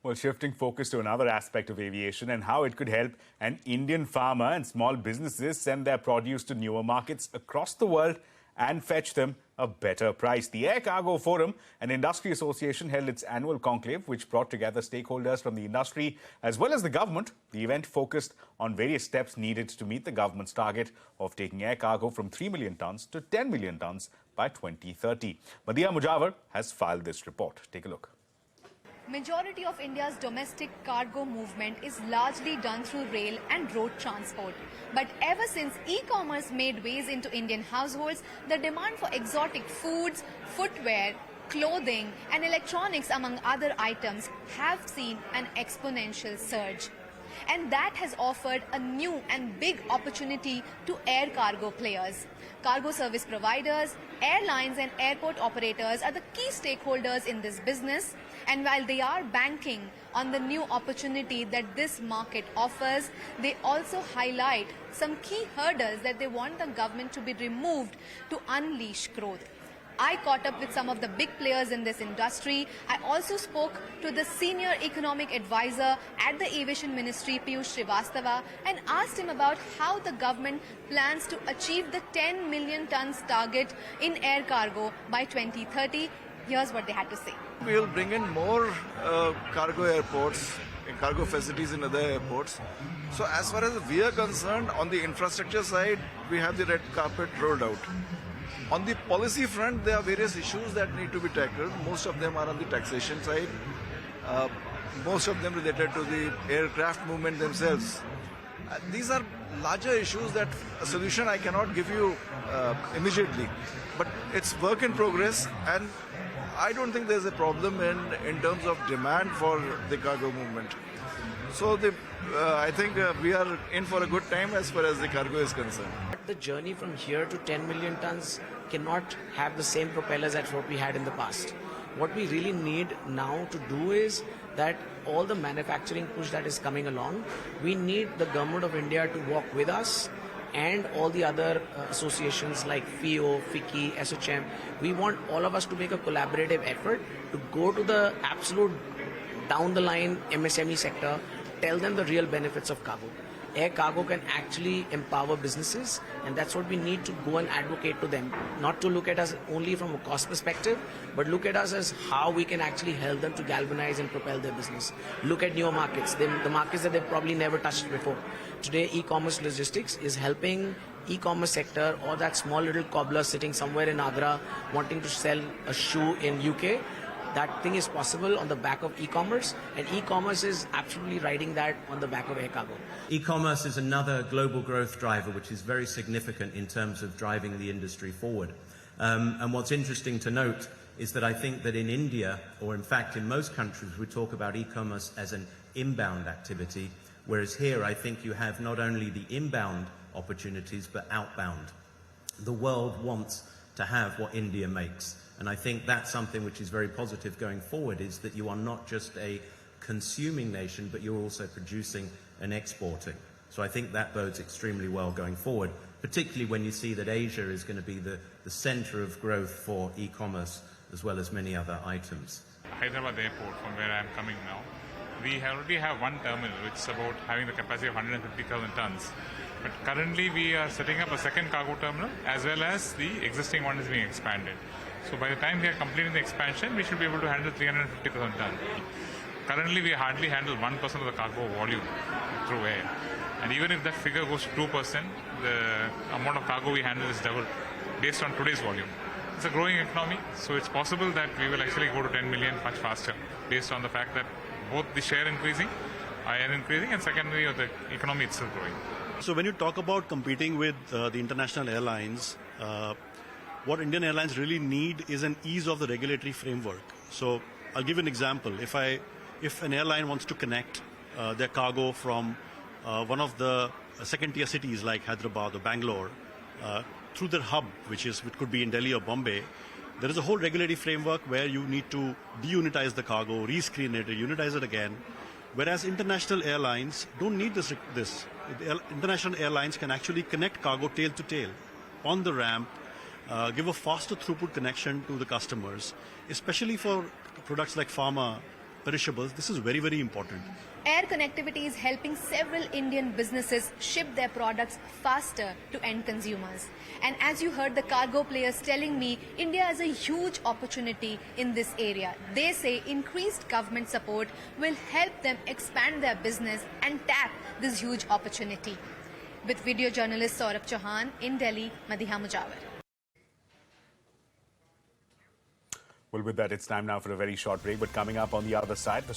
Well, shifting focus to another aspect of aviation and how it could help an Indian farmer and small businesses send their produce to newer markets across the world and fetch them a better price. The Air Cargo Forum, an industry association, held its annual conclave, which brought together stakeholders from the industry as well as the government. The event focused on various steps needed to meet the government's target of taking air cargo from 3 million tons to 10 million tons by 2030. Madeeha has filed this report. Take a look. Majority of India's domestic cargo movement is largely done through rail and road transport. But ever since e-commerce made ways into Indian households, the demand for exotic foods, footwear, clothing and electronics, among other items, have seen an exponential surge. And that has offered a new and big opportunity to air cargo players. Cargo service providers, airlines and airport operators are the key stakeholders in this business. And while they are banking on the new opportunity that this market offers, they also highlight some key hurdles that they want the government to be removed to unleash growth. I caught up with some of the big players in this industry. I also spoke to the senior economic advisor at the Aviation Ministry, Piyush Srivastava, and asked him about how the government plans to achieve the 10 million tons target in air cargo by 2030. Here's what they had to say. We will bring in more cargo airports, cargo facilities in other airports. So as far as we are concerned, on the infrastructure side, we have the red carpet rolled out. On the policy front, there are various issues that need to be tackled. Most of them are on the taxation side. Most of them related to the aircraft movement themselves. These are larger issues that a solution I cannot give you immediately. But it's work in progress, and I don't think there's a problem in terms of demand for the cargo movement. So I think we are in for a good time as far as the cargo is concerned. The journey from here to 10 million tons cannot have the same propellers as what we had in the past. What we really need now to do is that all the manufacturing push that is coming along, we need the government of India to walk with us and all the other associations like FIO, FICCI, SHM. We want all of us to make a collaborative effort to go to the absolute down the line MSME sector, tell them the real benefits of cargo. Air cargo can actually empower businesses, and that's what we need to go and advocate to them. Not to look at us only from a cost perspective, but look at us as how we can actually help them to galvanize and propel their business. Look at newer markets, the markets that they've probably never touched before. Today, e-commerce logistics is helping e-commerce sector, or that small little cobbler sitting somewhere in Agra wanting to sell a shoe in UK. That thing is possible on the back of e-commerce, and e-commerce is absolutely riding that on the back of air cargo. E-commerce is another global growth driver which is very significant in terms of driving the industry forward. And what's interesting to note is that I think that in India, or in fact in most countries, we talk about e-commerce as an inbound activity, whereas here I think you have not only the inbound opportunities but outbound. The world wants to have what India makes. And I think that's something which is very positive going forward, is that you are not just a consuming nation, but you're also producing and exporting. So I think that bodes extremely well going forward, particularly when you see that Asia is going to be the center of growth for e-commerce as well as many other items. Hyderabad airport, from where I'm coming now, we already have one terminal which is about having the capacity of 150,000 tons. But currently we are setting up a second cargo terminal, as well as the existing one is being expanded. So by the time we are completing the expansion, we should be able to handle 350,000 tons. Currently, we hardly handle 1% of the cargo volume through air. And even if that figure goes to 2%, the amount of cargo we handle is double based on today's volume. It's a growing economy, so it's possible that we will actually go to 10 million much faster, based on the fact that both the share increasing, air increasing, and secondly, the economy itself growing. So when you talk about competing with the international airlines, what Indian airlines really need is an ease of the regulatory framework. So I'll give you an example. If an airline wants to connect their cargo from one of the second-tier cities like Hyderabad or Bangalore through their hub, which could be in Delhi or Bombay, there is a whole regulatory framework where you need to deunitize the cargo, rescreen it, unitize it again. Whereas international airlines don't need this. International airlines can actually connect cargo tail to tail on the ramp, give a faster throughput connection to the customers, especially for products like pharma, perishables, this is very, very important. Air connectivity is helping several Indian businesses ship their products faster to end consumers. And as you heard the cargo players telling me, India has a huge opportunity in this area. They say increased government support will help them expand their business and tap this huge opportunity. With video journalist Saurabh Chauhan in Delhi, Madeeha Mujawar. Well, with that, it's time now for a very short break. But coming up on the other side, the